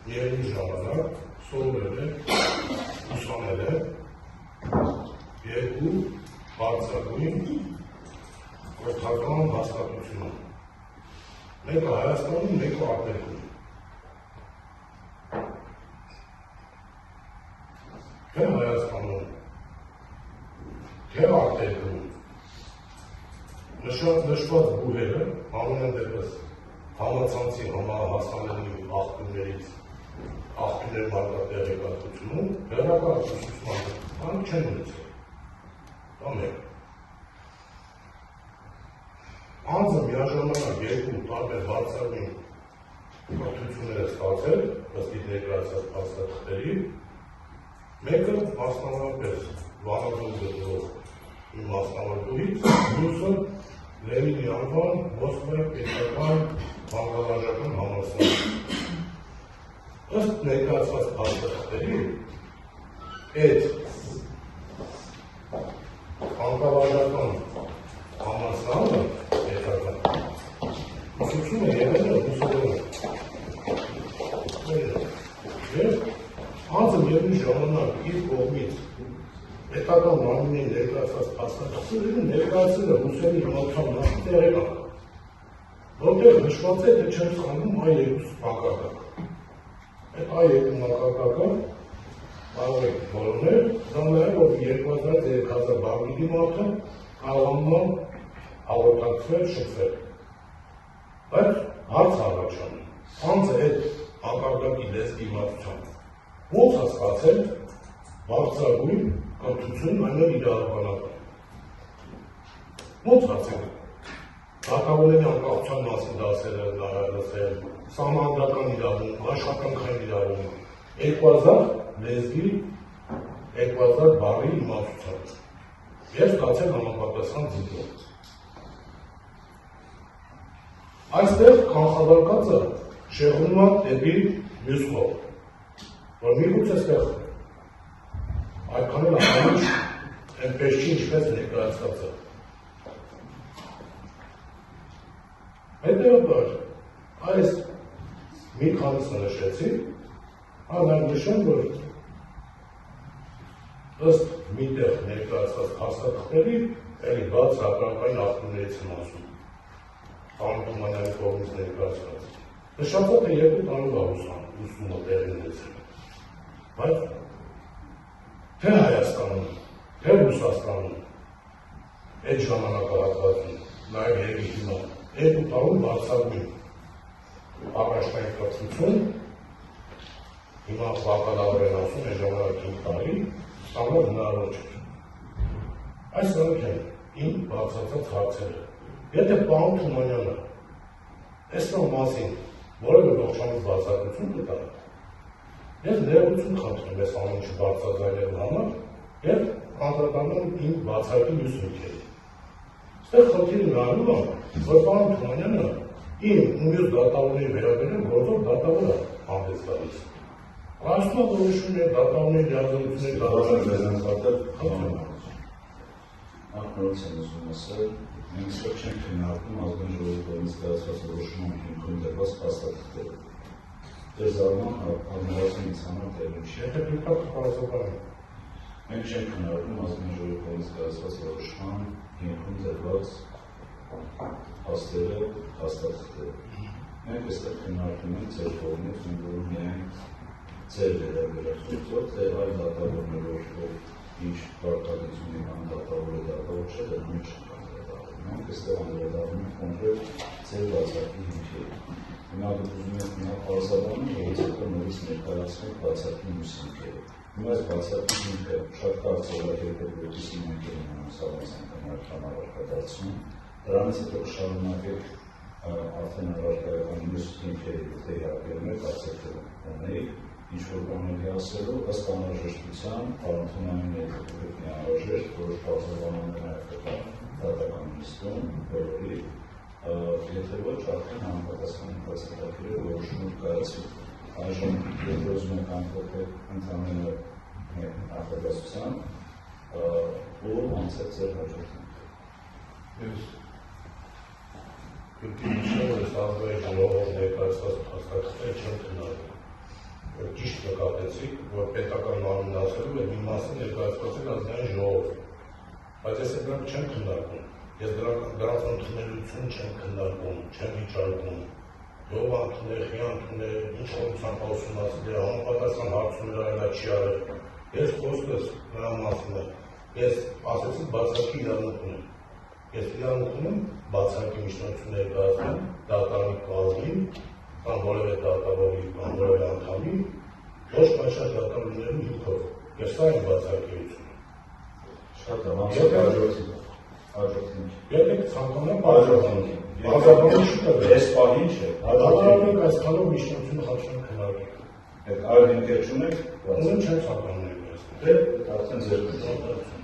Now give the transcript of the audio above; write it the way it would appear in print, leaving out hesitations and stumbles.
միևնույն ժամանակ սովորել է, ուսանել է երկու բարձրագույն կրթական հաստատությունում, մեկը Հայաստանում, մեկը արտերկրում։ Թե Հայաստանում, թե արտերկրում նշված բուհերը ամեն դեպս համացանցի համահասանելի աղբյուրների մարտատեղեկատվությունում հեռակալ ուսուցման բանք չեն ունեցել։ Դա մեկ։ Անձը միաժամանակ երկու տարբեր բարձրագույն կրթություններ է ստացել, ըստ իր ներկայացած փաստաթղթերի, մեկը մասնավորապես Վանաձորում գտնվող մի մասնավորությունից, մյուսը Լենինի անվան Մոսկվայի պետական բանկավարժական համալսարանում։ Ըստ ներկայացված փաստաթղթերի, այդ բանկավարժական համալսարանը պետական ուսուցումը եղել է ուսուցումը։ Եվ անձը միևնույն ժամանակ իր կողմից պետական մարմինի ներկայացված փաստաթղթերը ներկայացել է Հուսեյնի Ռոթան նախ տեղեկան, որտեղ նշված է, թե չեմ սխալվում այ երկու մակարդակ։ Այդ այ երկու մակարդակը կարող եք որոնել, դա նաև որ 2000-3000 բաղնիքի մարդը կարողանում հաղորդակցվել, շփվել։ Բայց հարց առաջանում, անձը այդ մակարդակի լեզվի իմացությամբ ո՞նց է ստացել բարձրագույն կրթություն այնով իրավաբանական։ Ո՞նց հասցեք դատավորների անկախության մասին դասերը լսել, սահմանադրական իրավունք, աշխատանքային իրավունք, 2000 լեզվի, 2000 բառի իմացությամբ և ստացել համապատասխան դիպլոմ։ Այստեղ կանխավարկածը շեղվում է դեպի մյուս կողմ, որ միգուցե այստեղ այդքան էլ ամենից այնպես չի, ինչպես ներկայացված է։ Հետևաբար, այս մի քանիսը նշեցի, նաև նշեմ, որ ըստ միտեղ ներկայացված փաստաթղթերի, էլի բաց հակառակային աղբյուրներից եմ ասում, Պարոն Թումանյանի կողմից ներկայացված։ Նշված է երկու տարվա ուսումը տեղի ունեցել։ Բայց թե Հայաստանում, թե Ռուսաստանում, այդ ժամանակահատվածում, նաև երևի հիմա, երկու տարում բարձրագույն առաջնային կրթություն, հիմա բակալավր են ասում, այդ ժամանակ 5 տարի, ստանալ հնարավոր չէր։ Այս են իմ բացացած հարցերը։ Եթե պարոն Թումանյանը այստեղ մասին որևէ ողջամիտ բացատրություն կտա, ես ներողություն խնդրեմ այս ամեն ինչը բարձրաձայնելու համար և անդրադառնամ իմ բացարկի մյուս հիմքերին։ Այստեղ խնդիրը նայելու է, որ պարոն Թումանյանը իմ ու մյուս դատավորների վերաբերյալ գործող դատավոր է հանդես գալիս։ Կայացնող որոշումներ, դատավորների լիազորությունների դատավորներ Ակնորից եմ ուզում ասել, մենք ստեղ չենք քննարկում ազգային ժողովի կողմից կայացված որոշման հիմքում դրված փաստաթղթերը։ Դեր զարմանք առնվազն ինձ համար տեղում չի։ Եթե դուք փաստաբան Մենք չենք քննարկում ազգային ժողովի կողմից կայացված որոշման հիմքում դրված փաստերը, փաստաթղթերը։ Մենք այստեղ քննարկում ենք ձեր կողմից, որ միայն ձեր վերաբերյալ թե այլ դատավորներով ինչ պարտադիտունի կամ դատավորը դատավոր չէ, դրանում չենք անդրադառնում։ Մենք այստեղ անդրադառնում ենք կոնկրետ ձեր բացարկի հիմքերին։ Հիմա դուք ուզում եք միա պարզաբանում, որից հետո նորից ներկայացնենք բացարկի մյուս հիմքերը։ Հիմա այս բացարկի հիմքը շատ կարճ ձևակերպել, որպեսզի մենք համասավանցենք համարարկադարձում։ Դրանից հետո կշարունակենք արդեն առարկայական մյուս հիմքերի, եթե իհարկե մեր բացարկը ունեիք, ինչ-որ բաների ասելու, ըստ անհրաժեշտության, պարոն Թումանյանի հետևեք մի անհրաժեշտ, որոշ բարձրաբանում է նաև դատական նիստում, որովի եթե ոչ, արդեն համապատասխան բացակայները որոշումներ կայացվի։ Այժմ եթե ուզում եք ամփոփել ընդհանրապես նախադասությամբ ու անցել ձեր հաջորդին։ Ես կրկին նշեմ, որ այս ազգային ժողովով ներկայացված փաստաթղթերը չեն քննարկվում։ ճիշտ նկատեցիք, որ պետական մարմինը ասելու է մի մասը ներկայացուցել ազգային ժողով։ Բայց ես դրանք չեմ քննարկում։ Ես դրանց ընդունելություն չեմ քննարկում, չեմ վիճարկում։ Ով անդուներ, անդուներ, ինչ խորությամբ ուսումնասիրել է, համապատասխան հարցումներ արել չի արել։ Ես խոսքս նրա մասին է։ Ես ասեցի բացակի իրավունք ունեմ։ Ես իրավունք ունեմ բացակի միջնորդություն ներկայացնել դատարանի կազմին, կամ որևէ դատավորի, կամ որևէ անդամի, ոչ պատշաճ դատավորներու հիմքով։ Ես սա եմ բացակիությունը։ Շատ է, Եթե ցանկանան բաժանենք, բաժանումը չի տվել։ Ես պահին չէ։ Դատարանները այսքանով միջնորդությունը խաչան քննարկել։ Այդ այլ ինքեր չունեք։ Ունեմ չեմ ցանկանում ներկայացնել։ Դե արդեն ձեր